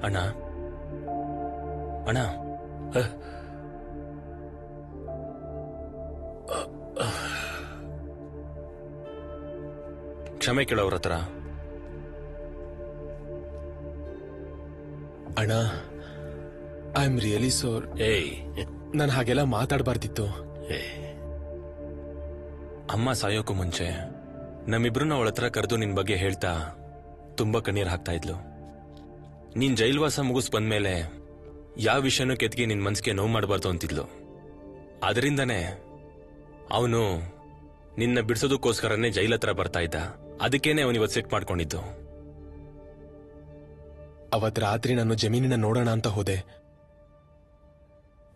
ಅಣ್ಣ ಅಣ್ಣ ಕ್ಷಮೆ ಕೇಳೋರ ಹತ್ರ. ಅಣ್ಣ ಐ ಆಮ್ ರಿಯಲಿ ಸೋರ್. ನಾನು ಹಾಗೆಲ್ಲ ಮಾತಾಡಬಾರ್ದಿತ್ತು. ಅಮ್ಮ ಸಾಯೋಕ್ಕೂ ಮುಂಚೆ ನಮ್ಮಿಬ್ರನ್ನ ಅವಳ ಹತ್ರ ಕರೆದು ನಿನ್ ಬಗ್ಗೆ ಹೇಳ್ತಾ ತುಂಬಾ ಕಣ್ಣೀರ್ ಹಾಕ್ತಾ ಇದ್ಲು. ನೀನ್ ಜೈಲ್ವಾಸ ಮುಗಿಸ್ ಬಂದ್ಮೇಲೆ ಯಾವ ವಿಷಯನೂ ಕೆತ್ಗೆ ನಿನ್ ಮನ್ಸಿಗೆ ನೋವು ಮಾಡಬಾರ್ದು ಅಂತಿದ್ಲು. ಅದರಿಂದನೇ ಅವನು ನಿನ್ನ ಬಿಡಿಸೋದಕ್ಕೋಸ್ಕರನೇ ಜೈಲ್ ಹತ್ರ ಬರ್ತಾ ಇದ್ದ. ಅದಕ್ಕೇನೆ ಅವನಿವತ್ತು ಸೆಟ್ ಮಾಡ್ಕೊಂಡಿದ್ದು. ಅವತ್ ರಾತ್ರಿ ನಾನು ಜಮೀನಿನ ನೋಡೋಣ ಅಂತ ಹೋದೆ,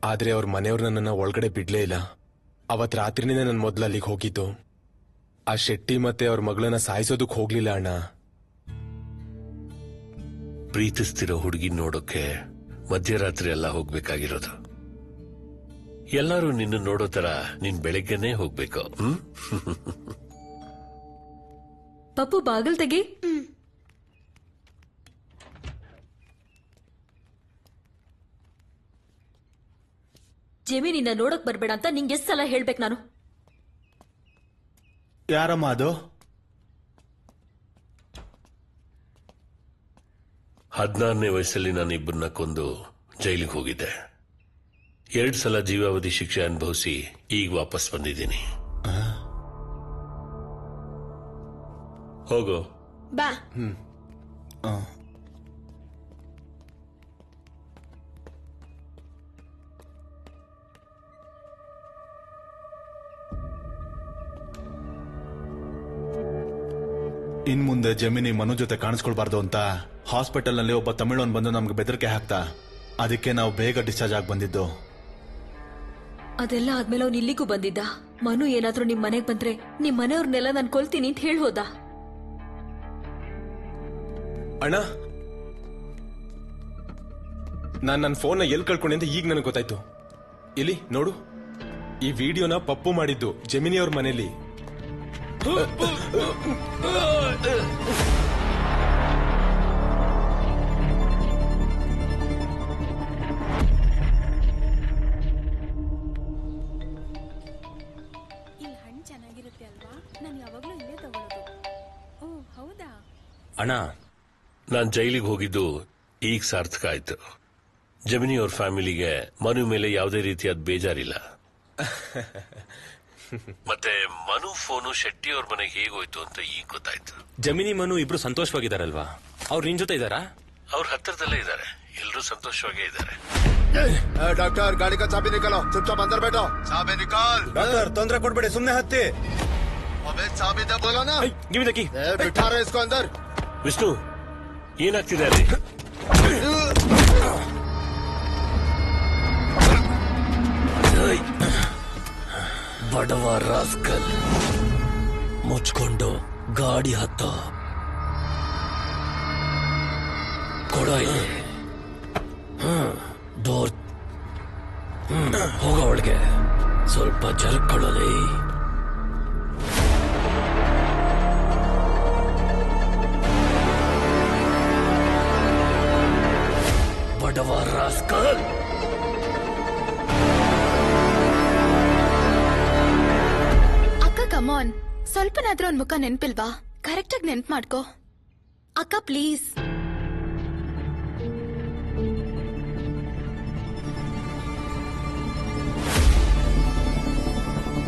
ಆದ್ರೆ ಅವ್ರ ಮನೆಯವ್ರು ನನ್ನನ್ನ ಒಳಗಡೆ ಬಿಡ್ಲೇ ಇಲ್ಲ. ಅವತ್ ರಾತ್ರಿನೇ ನನ್ನ ಮೊದ್ಲು ಅಲ್ಲಿಗೆ ಹೋಗಿದ್ದು. ಆ ಶೆಟ್ಟಿ ಮತ್ತೆ ಅವ್ರ ಮಗಳನ್ನ ಸಾಯಿಸೋದಕ್ ಹೋಗ್ಲಿಲ್ಲ ಅಣ್ಣ. ಪ್ರೀತಿಸ್ತಿರೋ ಹುಡುಗಿ ನೋಡೋಕೆ ಮಧ್ಯರಾತ್ರಿ ಎಲ್ಲ ಹೋಗ್ಬೇಕಾಗಿರೋದು. ಎಲ್ಲರೂ ನಿನ್ನ ನೋಡೋ ತರ ನೀನ್ ಬೆಳಗ್ಗೆನೆ ಹೋಗ್ಬೇಕು. ಪಪ್ಪು ಬಾಗಲ್ ತೆಗಿ. ಜೆಮಿ ನಿನ್ನ ನೋಡಕ್ ಬರ್ಬೇಡ ಅಂತ ನಿಂಗೆ ಎಷ್ಟು ಸಲ ಹೇಳ್ಬೇಕು ನಾನು? ಯಾರಮ್ಮ ಅದು? 16ನೇ ವಯಸ್ಸಲ್ಲಿ ನಾನು ಇಬ್ಬರನ್ನ ಕೊಂದು ಜೈಲಿಗೆ ಹೋಗಿದ್ದೆ. 2 ಸಲ ಜೀವಾವಧಿ ಶಿಕ್ಷೆ ಅನುಭವಿಸಿ ಈಗ ವಾಪಸ್ ಬಂದಿದ್ದೀನಿ. ಹೋಗೋ ಬಾ. ಇನ್ ಮುಂದೆ ಜಮೀನಿ ಮನು ಜೊತೆ ಕಾಣಿಸ್ಕೊಳ್ಬಾರ್ದು ಅಂತ ಹಾಸ್ಪಿಟಲ್ ನಲ್ಲಿ ಒಬ್ಬ ತಮಿಳನ್ ಬಂದು ನಮ್ಗೆ ಬೆದರಿಕೆ ಹಾಕ್ತಾ, ಅದಕ್ಕೆ ನಾವು ಬೇಗ ಡಿಸ್ಚಾರ್ಜ್ ಆಗಿ ಬಂದಿದ್ದು. ಅದೆಲ್ಲ ಆದ್ಮೇಲೆ ಅವ್ನು ಇಲ್ಲಿಗೂ ಬಂದಿದ್ದ. ಮನು ಏನಾದ್ರೂ ನಿಮ್ ಮನೆಗ್ ಬಂದ್ರೆ ನಿಮ್ ಮನೆಯವ್ರನ್ನೆಲ್ಲ ನಾನು ಕೊಲ್ತೀನಿ ಅಂತ ಹೇಳ್ಬೋದ? ಅಣ್ಣ ನಾನ್ ನನ್ನ ಫೋನ್ ಎಲ್ಲಿ ಕಳ್ಕೊಂಡೆ ಅಂತ ಈಗ ನನಗೆ ಗೊತ್ತಾಯ್ತು. ಇಲ್ಲಿ ನೋಡು, ಈ ವಿಡಿಯೋನ ಪಪ್ಪು ಮಾಡಿದ್ದು ಜಮಿನಿ ಅವ್ರ ಮನೇಲಿ. ಚೆನ್ನಾಗಿರುತ್ತೆ ಅಲ್ವಾ? ನಾನು ಯಾವಾಗ್ಲೂ ಇಲ್ಲೇ ತಗೊಳ್ಳೋದು. ಓ ಹೌದಾ? ಅಣ್ಣ, ನಾನ್ ಜೈಲಿಗೆ ಹೋಗಿದ್ದು ಈಗ ಸಾರ್ಥಕ ಆಯ್ತು. ಜಮಿನಿ ಅವ್ರ ಫ್ಯಾಮಿಲಿಗೆ ಮನು ಮೇಲೆ ಯಾವುದೇ ರೀತಿಯಾದ ಬೇಜಾರಿಲ್ಲ. ಮತ್ತೆ ಮನು ಫೋನು ಶೆಟ್ಟಿ ಅವ್ರ ಮನೆಗೆ ಹೇಗೋಯ್ತು ಅಂತ ಈಗ ಗೊತ್ತಾಯ್ತು. ಜಮಿನಿ ಮನು ಇಬ್ರು ಸಂತೋಷವಾಗಿದಾರಲ್ವಾ? ಅವ್ರು ನಿನ್ ಜೊತೆ ಇದ್ದಾರಾ? ಅವ್ರ ಹತ್ತಿರದಲ್ಲೇ ಇದ್ದಾರೆ. ಎಲ್ಲರೂ ಸಂತೋಷವಾಗೇ ಇದ್ದಾರೆ. ಡಾಕ್ಟರ್, ಗಾಡಿ ಕಾ ಚಾಬಿ ನಿಕಾಲೋ. ಚುಪ್ಚಾಪ್ ಅಂದರ್ ಬೇಟೋ. ಚಾಬಿ ನಿಕಾಲ್. ಡಾಕ್ಟರ್, ತೊಂದರೆ ಕೊಡ್ಬೇಡಿ, ಸುಮ್ನೆ ಹತ್ತಿ. ಅಬೇ ಚಾಬಿ ದೇ ಬೋಲೋ ನಾ. Give me the key. ಬಿಠಾ ರೇ ಇಸ್ಕೋ ಅಂದರ್. ವಿಷ್ಣು, ಏನಾಗ್ತಿದೆ ಅಲ್ಲಿ? ಬಡವ ರಾಸ್ಕಲ್, ಮುಚ್ಕೊಂಡು ಗಾಡಿ ಹತ್ತ ಕೊಡ ಇಲ್ಲಿ. ಡೋರ್ ಹೋಗ ಒಳಗೆ. ಸ್ವಲ್ಪ ಜರ್ಕೊಳ್ಳಲಿ. ಬಡವ ರಾಸ್ಕಲ್. ಅಕ್ಕ ಕಮಾನ್, ಸ್ವಲ್ಪನಾದ್ರೂ ಒಂದ್ ಮುಖ ನೆನ್ಪಿಲ್ವಾ? ಕರೆಕ್ಟಾಗಿ ನೆನ್ಪು ಮಾಡ್ಕೋ ಅಕ್ಕ ಪ್ಲೀಸ್.